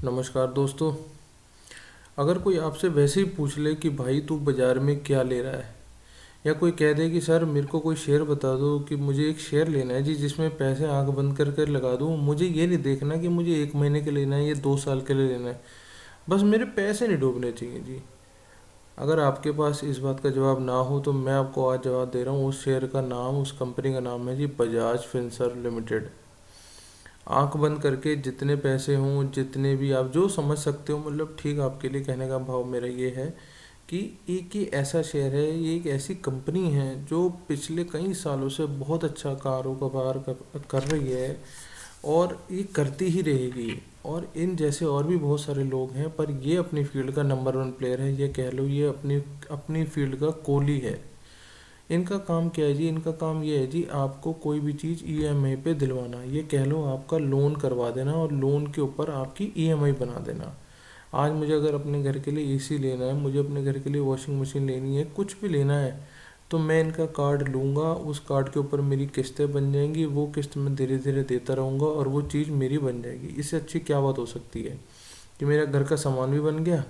नमस्कार दोस्तों। अगर कोई आपसे वैसे ही पूछ ले कि भाई तू बाज़ार में क्या ले रहा है, या कोई कह दे कि सर मेरे को कोई शेयर बता दो कि मुझे एक शेयर लेना है जी जिसमें पैसे आंख बंद कर कर लगा दूँ, मुझे ये नहीं देखना कि मुझे 1 महीने के लेना है या 2 साल के लिए लेना है, बस मेरे पैसे नहीं डूबने चाहिए जी। अगर आपके पास इस बात का जवाब ना हो तो मैं आपको आज जवाब दे रहा हूँ। उस शेयर का नाम, उस कंपनी का नाम है जी बजाज फिनसर्व लिमिटेड। आंख बंद करके जितने पैसे हों, जितने भी आप जो समझ सकते हो, मतलब ठीक आपके लिए कहने का भाव मेरा ये है कि एक ही ऐसा शेयर है, ये एक ऐसी कंपनी है जो पिछले कई सालों से बहुत अच्छा कारोबार कर रही है और ये करती ही रहेगी। और इन जैसे और भी बहुत सारे लोग हैं, पर ये अपनी फील्ड का नंबर वन प्लेयर है। ये कह लो ये अपनी अपनी फील्ड का कोहली है। इनका काम क्या है जी? इनका काम ये है जी, आपको कोई भी चीज़ ईएमआई पे दिलवाना। ये कह लो आपका लोन करवा देना और लोन के ऊपर आपकी ईएमआई बना देना। आज मुझे अगर अपने घर के लिए एसी लेना है, मुझे अपने घर के लिए वॉशिंग मशीन लेनी है, कुछ भी लेना है, तो मैं इनका कार्ड लूँगा, उस कार्ड के ऊपर मेरी किस्तें बन जाएंगी, वो किस्त मैं धीरे धीरे देता रहूँगा और वो चीज़ मेरी बन जाएगी। इससे अच्छी क्या बात हो सकती है कि मेरा घर का सामान भी बन गया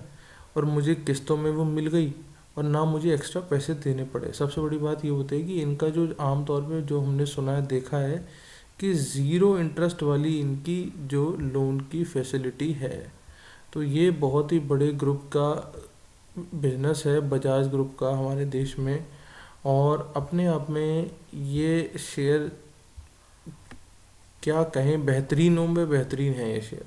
और मुझे किस्तों में वो मिल गई और ना मुझे एक्स्ट्रा पैसे देने पड़े। सबसे बड़ी बात ये होती है कि इनका जो आम तौर पे जो हमने सुना है, देखा है कि ज़ीरो इंटरेस्ट वाली इनकी जो लोन की फैसिलिटी है। तो ये बहुत ही बड़े ग्रुप का बिजनेस है, बजाज ग्रुप का हमारे देश में। और अपने आप में ये शेयर क्या कहें, बेहतरीनों में बेहतरीन है ये शेयर।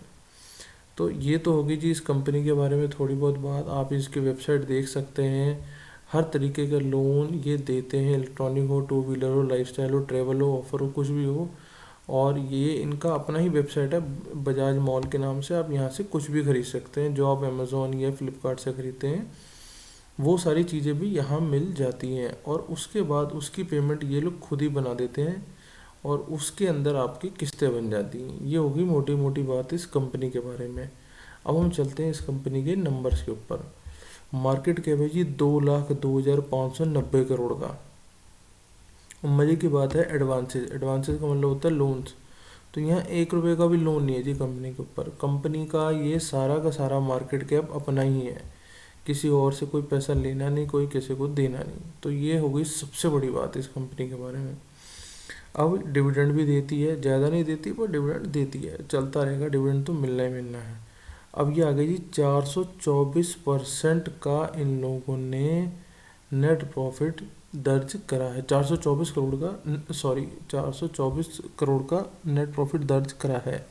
तो ये तो होगी जी इस कंपनी के बारे में थोड़ी बहुत बात। आप इसकी वेबसाइट देख सकते हैं। हर तरीके का लोन ये देते हैं, इलेक्ट्रॉनिक हो, टू व्हीलर हो, लाइफस्टाइल हो, ट्रैवल हो, ऑफर हो, कुछ भी हो। और ये इनका अपना ही वेबसाइट है, बजाज मॉल के नाम से। आप यहाँ से कुछ भी खरीद सकते हैं जो आप अमेज़ोन या फ्लिपकार्ट से खरीदते हैं, वो सारी चीज़ें भी यहाँ मिल जाती हैं। और उसके बाद उसकी पेमेंट ये लोग खुद ही बना देते हैं और उसके अंदर आपकी किस्तें बन जाती हैं। ये होगी मोटी मोटी बात इस कंपनी के बारे में। अब हम चलते हैं इस कंपनी के नंबर्स के ऊपर। मार्केट कैप है जी 2,02,590 करोड़ का। मज़े की बात है, एडवांसेस, एडवांसेस का मतलब होता है लोन्स। तो यहाँ 1 रुपये का भी लोन नहीं है जी कंपनी के ऊपर। कंपनी का ये सारा का सारा मार्केट कैप अपना ही है, किसी और से कोई पैसा लेना नहीं, कोई किसी को देना नहीं। तो ये हो गई सबसे बड़ी बात इस कंपनी के बारे में। अब डिविडेंड भी देती है, ज़्यादा नहीं देती पर डिविडेंड देती है, चलता रहेगा, डिविडेंड तो मिलना ही मिलना है। अब ये आ गई जी 424% का इन लोगों ने नेट प्रॉफिट दर्ज करा है। 424 करोड़ का, सॉरी 424 करोड़ का नेट प्रॉफिट दर्ज करा है,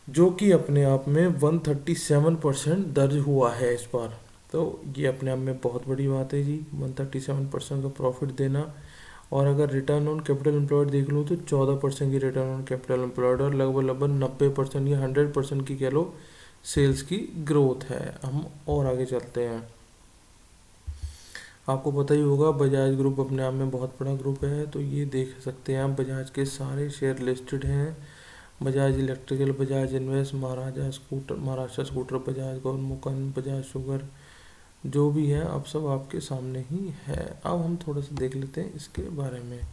जो कि अपने आप में 137% दर्ज हुआ है इस बार। तो ये अपने आप में बहुत बड़ी बात है जी, 137% का प्रॉफिट देना। और अगर रिटर्न ऑन कैपिटल एम्प्लॉयड देख लूँ तो 14% की रिटर्न ऑन कैपिटल एम्प्लॉयड और लगभग लगभग 90% या 100% की कह लो सेल्स की ग्रोथ है। हम और आगे चलते हैं। आपको पता ही होगा बजाज ग्रुप अपने आप में बहुत बड़ा ग्रुप है। तो ये देख सकते हैं आप, बजाज के सारे शेयर लिस्टेड हैं। Bajaj electrical, Bajaj invest, Maharaja scooter, Maharashtra scooter, Bajaj गौरमुखन, बजाज शुगर, जो भी है अब सब आपके सामने ही है। अब हम थोड़ा सा देख लेते हैं इसके बारे में।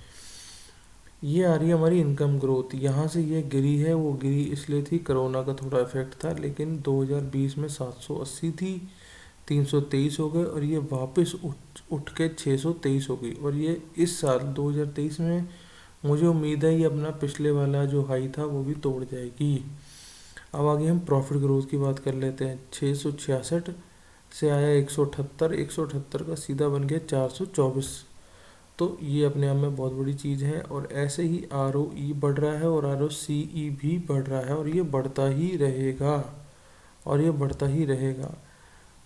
ये आ रही है हमारी इनकम ग्रोथ। यहाँ से ये गिरी है, वो गिरी इसलिए थी, कोरोना का थोड़ा इफेक्ट था, लेकिन 2020 में 780 थी, 323 हो गए और ये वापस उठ उठ के 623 हो गई। और ये इस साल 2023 में मुझे उम्मीद है ये अपना पिछले वाला जो हाई था वो भी तोड़ जाएगी। अब आगे हम प्रॉफिट ग्रोथ की बात कर लेते हैं। 666 से आया 178, 178 का सीधा बन गया 424। तो ये अपने आप में बहुत बड़ी चीज़ है। और ऐसे ही ROE बढ़ रहा है और ROCE भी बढ़ रहा है और ये बढ़ता ही रहेगा, और ये बढ़ता ही रहेगा।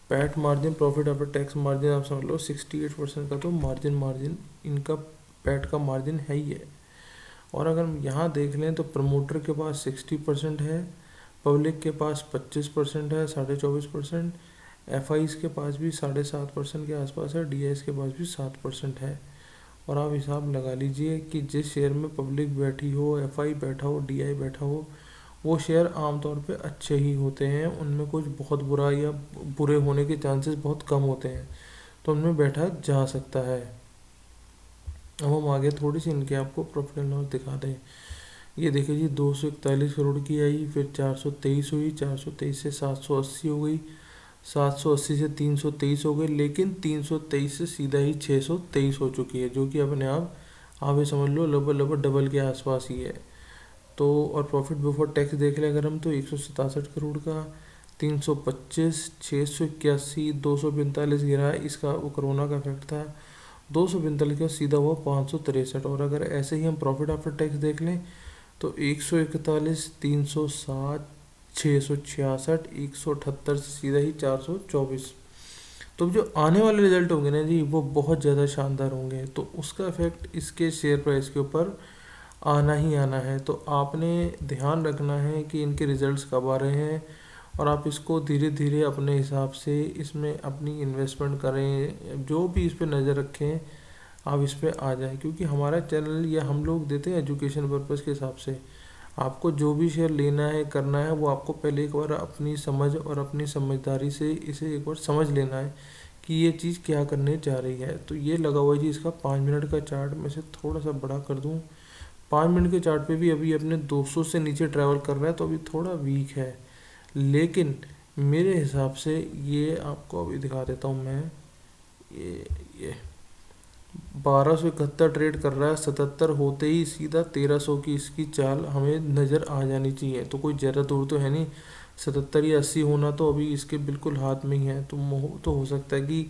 PAT margin, profit after tax margin, आप समझ लो 68% का तो मार्जिन इनका पैट का मार्जिन है ही है। और अगर हम यहाँ देख लें तो प्रमोटर के पास 60% है, पब्लिक के पास 25% है, 24.5%। FIs के पास भी 7.5% के आसपास है, DIs के पास भी 7% है। और आप हिसाब लगा लीजिए कि जिस शेयर में पब्लिक बैठी हो, FI बैठा हो, DI बैठा हो, वो शेयर आमतौर पे अच्छे ही होते हैं, उनमें कुछ बहुत बुरा या बुरे होने के चांसेस बहुत कम होते हैं, तो उनमें बैठा जा सकता है। अब हम आगे थोड़ी सी इनके आपको प्रॉफिट एंड लॉस दिखा दें। ये देखिए जी, 241 करोड़ की आई, फिर 423 हुई, 423 से 780 हो गई, 780 से 323 हो गई, लेकिन 323 से सीधा ही 623 हो चुकी है, जो कि अपने आप ये समझ लो लगभग लगभग डबल के आसपास ही है। तो और प्रॉफिट बिफोर टैक्स देख लें अगर हम, तो 167 करोड़ का, 325, 681, 245 गिरा है, इसका वो कोरोना का इफेक्ट था। 245 का सीधा हुआ 563। और अगर ऐसे ही हम प्रॉफिट आफ्टर टैक्स देख लें, तो 141, 360, 666, 178 से सीधा ही 424। तो जो आने वाले रिजल्ट होंगे ना जी, वो बहुत ज़्यादा शानदार होंगे, तो उसका इफेक्ट इसके शेयर प्राइस के ऊपर आना ही आना है। तो आपने ध्यान रखना है कि इनके रिजल्ट्स कब आ रहे हैं, और आप इसको धीरे धीरे अपने हिसाब से इसमें अपनी इन्वेस्टमेंट करें, जो भी इस पर नज़र रखें, आप इस पे आ जाएं। क्योंकि हमारा चैनल या हम लोग देते हैं एजुकेशन पर्पज़ के हिसाब से। आपको जो भी शेयर लेना है करना है, वो आपको पहले एक बार अपनी समझ और अपनी समझदारी से इसे एक बार समझ लेना है कि ये चीज़ क्या करने जा रही है। तो ये लगा हुआ है जी इसका 5 मिनट का चार्ट, मैं इसे थोड़ा सा बड़ा कर दूँ। 5 मिनट के चार्ट पे भी अभी अपने 200 से नीचे ट्रैवल कर रहा है, तो अभी थोड़ा वीक है। लेकिन मेरे हिसाब से ये आपको अभी दिखा देता हूँ मैं। ये 1271 ट्रेड कर रहा है, 77 होते ही सीधा 1300 की इसकी चाल हमें नज़र आ जानी चाहिए। तो कोई ज़्यादा दूर तो है नहीं, 77 या 80 होना तो अभी इसके बिल्कुल हाथ में ही है। तो हो सकता है कि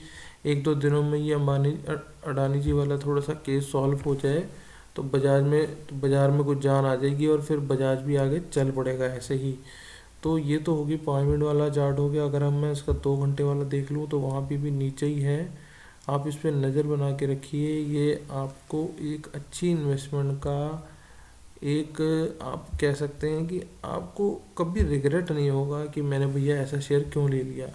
एक दो दिनों में ये अंबानी अडानी जी वाला थोड़ा सा केस सॉल्व हो जाए, तो बाजार में कुछ जान आ जाएगी, और फिर बजाज भी आगे चल पड़ेगा ऐसे ही। तो ये तो होगी 5 मिनट वाला चार्ट हो गया। अगर हम मैं इसका 2 घंटे वाला देख लूँ, तो वहाँ भी नीचे ही है। आप इस पर नज़र बना के रखिए, ये आपको एक अच्छी इन्वेस्टमेंट का एक, आप कह सकते हैं कि आपको कभी रिग्रेट नहीं होगा कि मैंने भैया ऐसा शेयर क्यों ले लिया।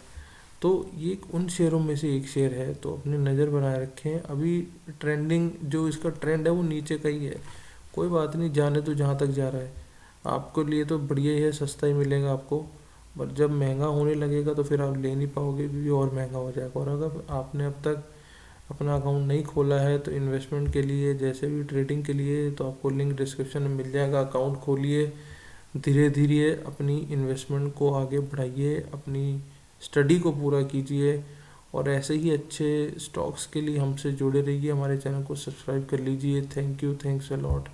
तो ये उन शेयरों में से एक शेयर है, तो अपनी नज़र बनाए रखें। अभी ट्रेंडिंग जो इसका ट्रेंड है वो नीचे का ही है, कोई बात नहीं, जाने तो जहाँ तक जा रहा है। आपके लिए तो बढ़िया ही है, सस्ता ही मिलेगा आपको। पर जब महंगा होने लगेगा तो फिर आप ले नहीं पाओगे, क्योंकि और महंगा हो जाएगा। और अगर आपने अब तक अपना अकाउंट नहीं खोला है, तो इन्वेस्टमेंट के लिए जैसे भी ट्रेडिंग के लिए, तो आपको लिंक डिस्क्रिप्शन में मिल जाएगा। अकाउंट खोलिए, धीरे धीरे अपनी इन्वेस्टमेंट को आगे बढ़ाइए, अपनी स्टडी को पूरा कीजिए, और ऐसे ही अच्छे स्टॉक्स के लिए हमसे जुड़े रहिए। हमारे चैनल को सब्सक्राइब कर लीजिए। Thank you, thanks a lot.